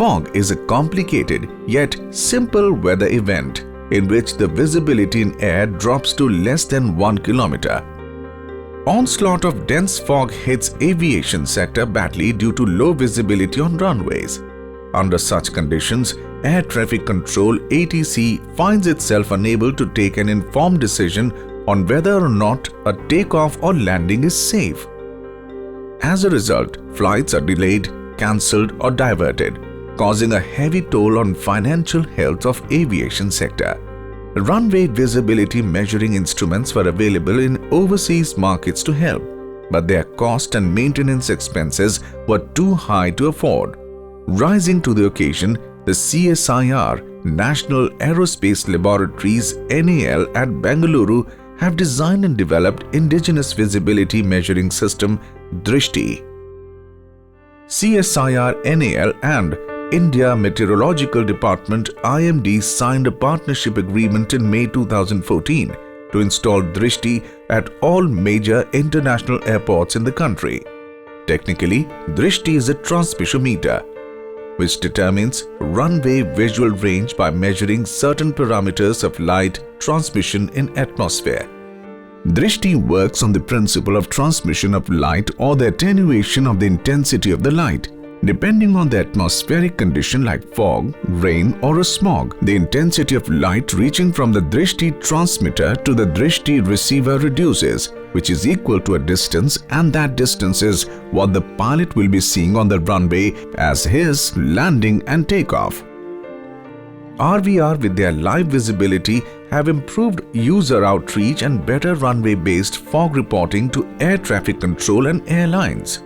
Fog is a complicated yet simple weather event in which the visibility in air drops to less than 1 kilometer. Onslaught of dense fog hits aviation sector badly due to low visibility on runways. Under such conditions, Air Traffic Control ATC finds itself unable to take an informed decision on whether or not a takeoff or landing is safe. As a result, flights are delayed, cancelled or diverted, causing a heavy toll on financial health of aviation sector. Runway visibility measuring instruments were available in overseas markets to help, but their cost and maintenance expenses were too high to afford. Rising to the occasion, the CSIR, National Aerospace Laboratories NAL at Bengaluru, have designed and developed indigenous visibility measuring system Drishti. CSIR NAL and India Meteorological Department IMD signed a partnership agreement in May 2014 to install Drishti at all major international airports in the country. Technically, Drishti is a transmissiometer which determines runway visual range by measuring certain parameters of light transmission in atmosphere. Drishti works on the principle of transmission of light or the attenuation of the intensity of the light. Depending on the atmospheric condition like fog, rain or a smog, the intensity of light reaching from the Drishti transmitter to the Drishti receiver reduces, which is equal to a distance, and that distance is what the pilot will be seeing on the runway as his landing and takeoff. RVR with their live visibility have improved user outreach and better runway-based fog reporting to air traffic control and airlines.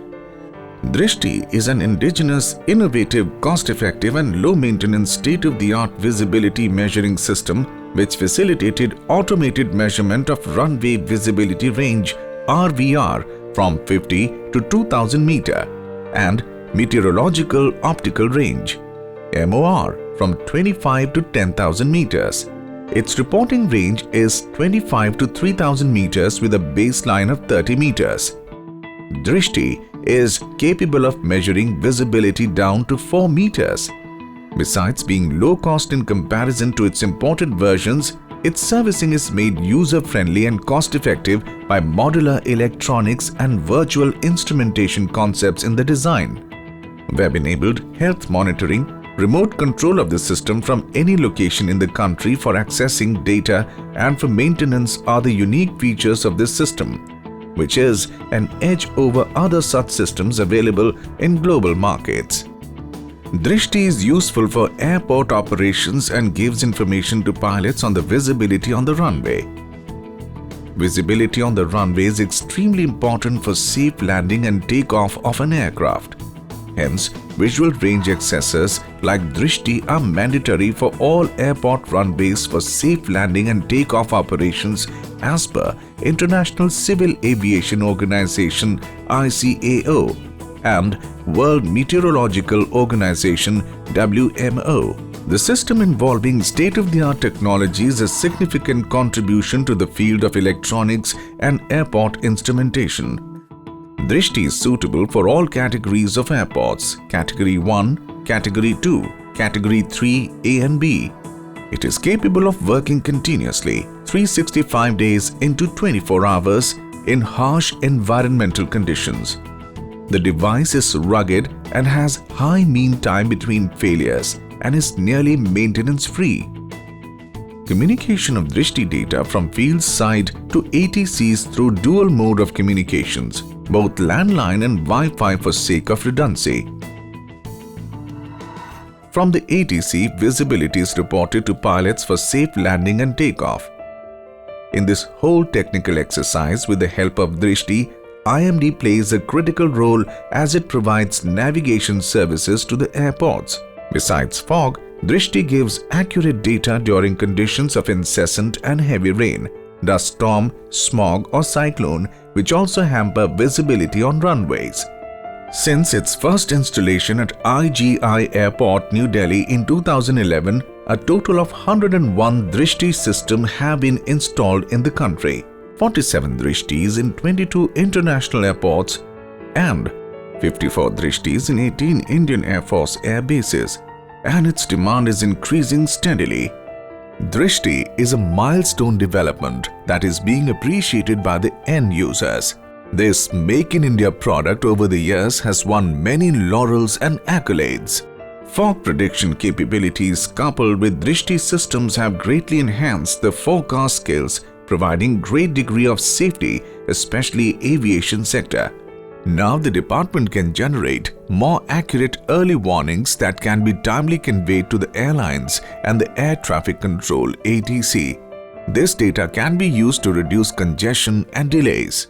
Drishti is an indigenous, innovative, cost-effective and low-maintenance state-of-the-art visibility measuring system which facilitated automated measurement of runway visibility range RVR from 50 to 2000 meter and meteorological optical range MOR from 25 to 10,000 meters. Its reporting range is 25 to 3000 meters with a baseline of 30 meters. Drishti is capable of measuring visibility down to 4 meters. Besides being low cost in comparison to its imported versions, its servicing is made user-friendly and cost-effective by modular electronics and virtual instrumentation concepts in the design. Web-enabled health monitoring, remote control of the system from any location in the country for accessing data and for maintenance are the unique features of this system, which is an edge over other such systems available in global markets. Drishti is useful for airport operations and gives information to pilots on the visibility on the runway. Visibility on the runway is extremely important for safe landing and takeoff of an aircraft. Hence, visual range accessors like Drishti are mandatory for all airport runways for safe landing and takeoff operations as per International Civil Aviation Organization ICAO and World Meteorological Organization WMO. The system involving state-of-the-art technology is a significant contribution to the field of electronics and airport instrumentation. Drishti is suitable for all categories of airports, Category 1, Category 2, Category 3 A and B. It is capable of working continuously, 365 days into 24 hours in harsh environmental conditions. The device is rugged and has high mean time between failures and is nearly maintenance-free. Communication of Drishti data from field side to ATCs through dual mode of communications, both landline and Wi-Fi for sake of redundancy. From the ATC, visibility is reported to pilots for safe landing and takeoff. In this whole technical exercise, with the help of Drishti, IMD plays a critical role as it provides navigation services to the airports. Besides fog, Drishti gives accurate data during conditions of incessant and heavy rain, dust storm, smog or cyclone, which also hamper visibility on runways. Since its first installation at IGI Airport, New Delhi in 2011, a total of 101 Drishti systems have been installed in the country, 47 Drishtis in 22 international airports and 54 Drishtis in 18 Indian Air Force air bases. and its demand is increasing steadily. Drishti is a milestone development that is being appreciated by the end users. This Make in India product over the years has won many laurels and accolades. Fog prediction capabilities coupled with Drishti systems have greatly enhanced the forecast skills, providing great degree of safety, especially aviation sector. Now the department can generate more accurate early warnings that can be timely conveyed to the airlines and the air traffic control ATC. This data can be used to reduce congestion and delays.